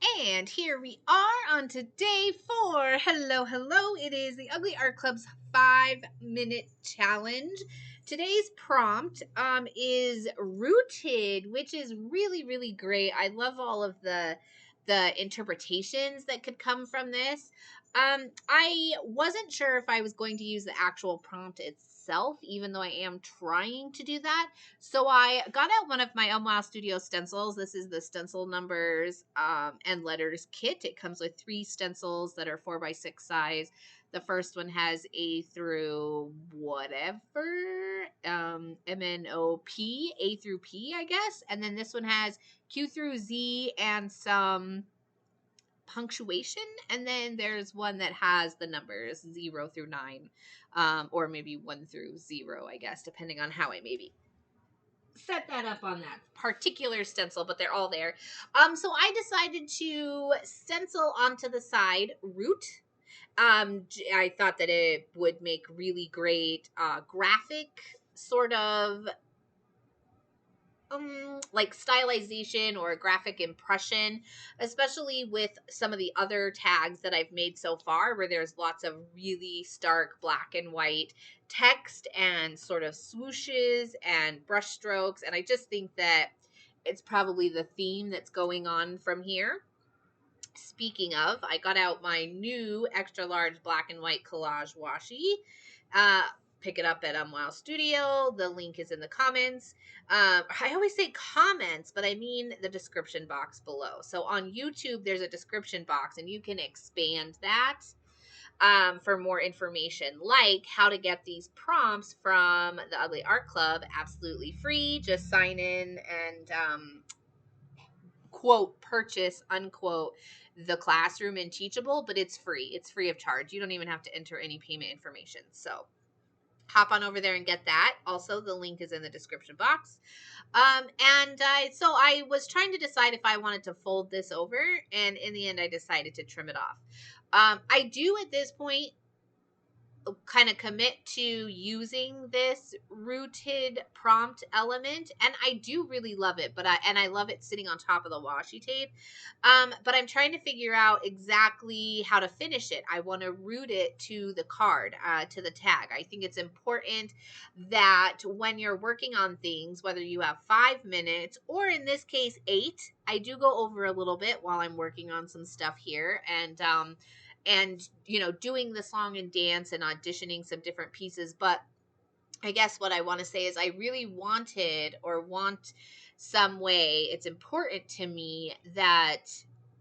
And here we are on to day 4. Hello, hello. It is the Ugly Art Club's 5-minute challenge. Today's prompt is rooted, which is really, really great. I love all of the interpretations that could come from this. I wasn't sure if I was going to use the actual prompt itself, even though I am trying to do that. So I got out one of my Wow Studio stencils. This is the stencil numbers and letters kit. It comes with 3 stencils that are 4x6 size. The first one has A through whatever, MNOP, A through P, I guess. And then this one has Q through Z and some punctuation. And then there's one that has the numbers 0 through 9, or maybe 1 through 0, I guess, depending on how I maybe set that up on that particular stencil, but they're all there. So I decided to stencil onto the side root. I thought that it would make really great graphic sort of like stylization or a graphic impression, especially with some of the other tags that I've made so far, where there's lots of really stark black and white text and sort of swooshes and brush strokes. And I just think that it's probably the theme that's going on from here. Speaking of, I got out my new extra large black and white collage washi. Pick it up at Wow Studio. The link is in the comments. I always say comments, but I mean the description box below. So on YouTube, there's a description box, and you can expand that for more information, like how to get these prompts from the Ugly Art Club absolutely free. Just sign in and quote purchase unquote the classroom and Teachable, but it's free. It's free of charge. You don't even have to enter any payment information. So hop on over there and get that. Also, the link is in the description box. So I was trying to decide if I wanted to fold this over, and in the end, I decided to trim it off. I do at this point kind of commit to using this rooted prompt element, and I do really love it, but I love it sitting on top of the washi tape. But I'm trying to figure out exactly how to finish it. I want to root it to the card, to the tag. I think it's important that when you're working on things, whether you have 5 minutes or in this case 8, I do go over a little bit while I'm working on some stuff here, and doing the song and dance and auditioning some different pieces. But I guess what I want to say is I really want some way. It's important to me that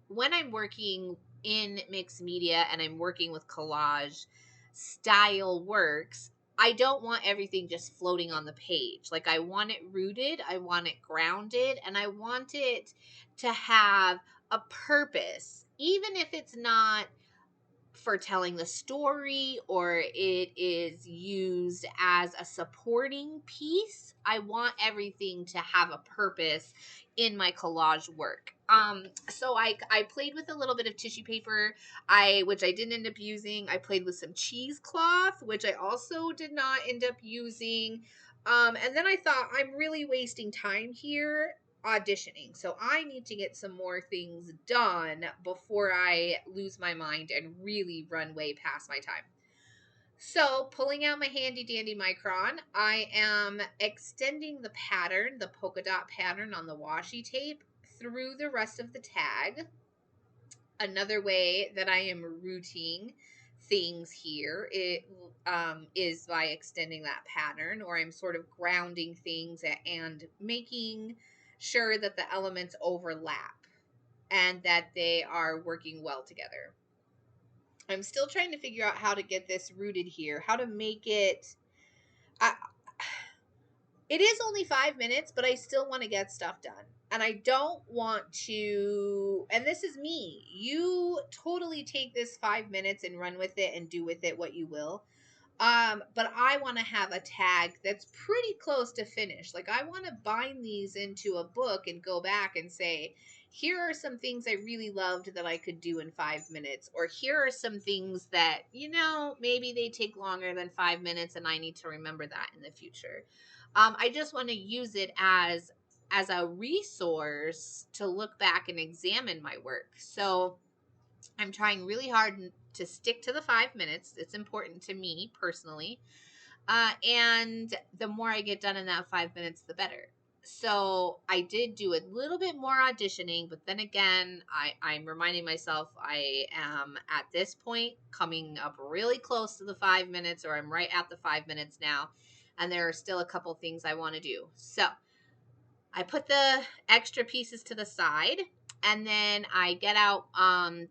when I'm working in mixed media and I'm working with collage style works, I don't want everything just floating on the page. Like, I want it rooted, I want it grounded, and I want it to have a purpose, even if it's not for telling the story or it is used as a supporting piece. I want everything to have a purpose in my collage work. So I played with a little bit of tissue paper, which I didn't end up using. I played with some cheesecloth, which I also did not end up using. And then I thought, I'm really wasting time here auditioning. So I need to get some more things done before I lose my mind and really run way past my time. So, pulling out my handy dandy micron, I am extending the pattern, the polka dot pattern on the washi tape, through the rest of the tag. Another way that I am rooting things here is by extending that pattern, or I'm sort of grounding things and making sure that the elements overlap and that they are working well together. I'm still trying to figure out how to get this rooted here, how to make it. It is only 5 minutes, but I still want to get stuff done. And I don't want to, and this is me. You totally take this 5 minutes and run with it and do with it what you will. But I want to have a tag that's pretty close to finish. Like, I want to bind these into a book and go back and say, here are some things I really loved that I could do in 5 minutes. Or here are some things that, maybe they take longer than 5 minutes and I need to remember that in the future. I just want to use it as as a resource to look back and examine my work. So I'm trying really hard to stick to the 5 minutes. It's important to me personally. And the more I get done in that 5 minutes, the better. So I did do a little bit more auditioning, but then again, I'm reminding myself I am at this point coming up really close to the 5 minutes, or I'm right at the 5 minutes now. And there are still a couple things I want to do. So I put the extra pieces to the side, and then I get out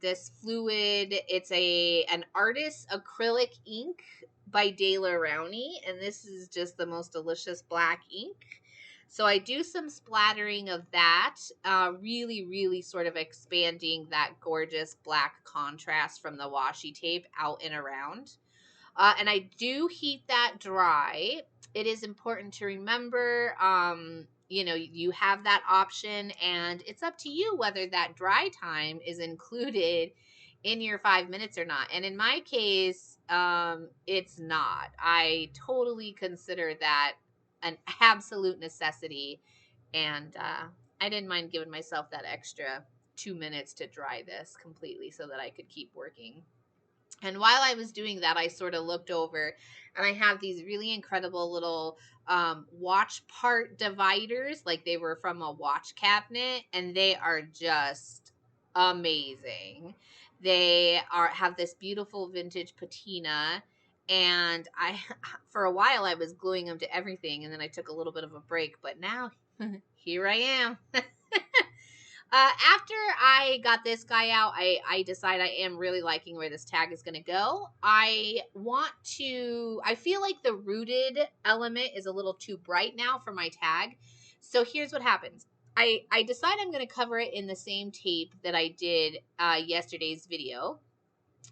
this fluid. It's an artist acrylic ink by De La Rowney, and this is just the most delicious black ink. So I do some splattering of that, really, really sort of expanding that gorgeous black contrast from the washi tape out and around. And I do heat that dry. It is important to remember, you have that option, and it's up to you whether that dry time is included in your 5 minutes or not. And in my case, it's not. I totally consider that an absolute necessity. And I didn't mind giving myself that extra 2 minutes to dry this completely so that I could keep working. And while I was doing that, I sort of looked over, and I have these really incredible little watch part dividers, like they were from a watch cabinet, and they are just amazing. They have this beautiful vintage patina, and I for a while I was gluing them to everything, and then I took a little bit of a break, but now here I am. After I got this guy out, I decide I am really liking where this tag is going to go. I feel like the rooted element is a little too bright now for my tag. So here's what happens. I decide I'm going to cover it in the same tape that I did yesterday's video.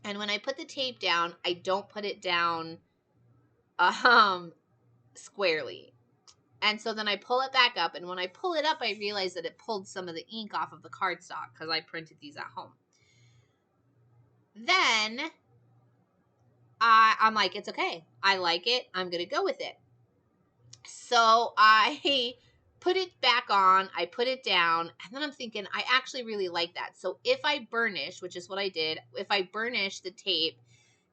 And when I put the tape down, I don't put it down squarely. And so then I pull it back up, and when I pull it up, I realize that it pulled some of the ink off of the cardstock because I printed these at home. Then I'm like, it's okay. I like it. I'm going to go with it. So I put it back on. I put it down, and then I'm thinking, I actually really like that. So if I burnish, which is what I did, if I burnish the tape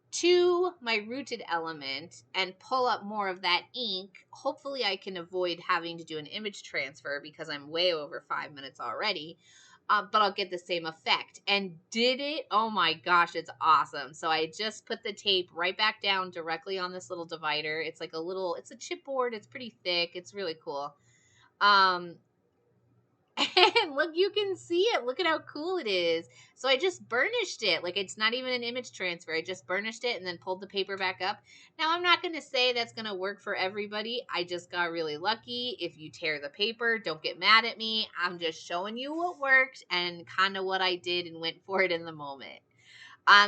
to my rooted element and pull up more of that ink, hopefully I can avoid having to do an image transfer because I'm way over 5 minutes already. But I'll get the same effect. And did it? Oh my gosh, it's awesome. So I just put the tape right back down directly on this little divider. It's like it's a chipboard. It's pretty thick. It's really cool. And look, you can see it. Look at how cool it is. So I just burnished it. Like, it's not even an image transfer. I just burnished it and then pulled the paper back up. Now, I'm not going to say that's going to work for everybody. I just got really lucky. If you tear the paper, don't get mad at me. I'm just showing you what worked and kind of what I did and went for it in the moment.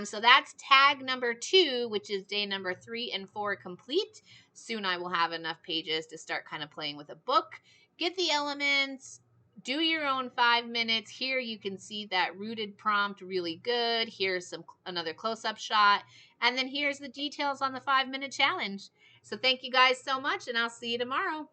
So that's tag number 2, which is day number 3 and 4 complete. Soon I will have enough pages to start kind of playing with a book. Get the elements. Do your own 5 minutes. Here you can see that rooted prompt really good. Here's another close-up shot. And then here's the details on the 5-minute challenge. So thank you guys so much, and I'll see you tomorrow.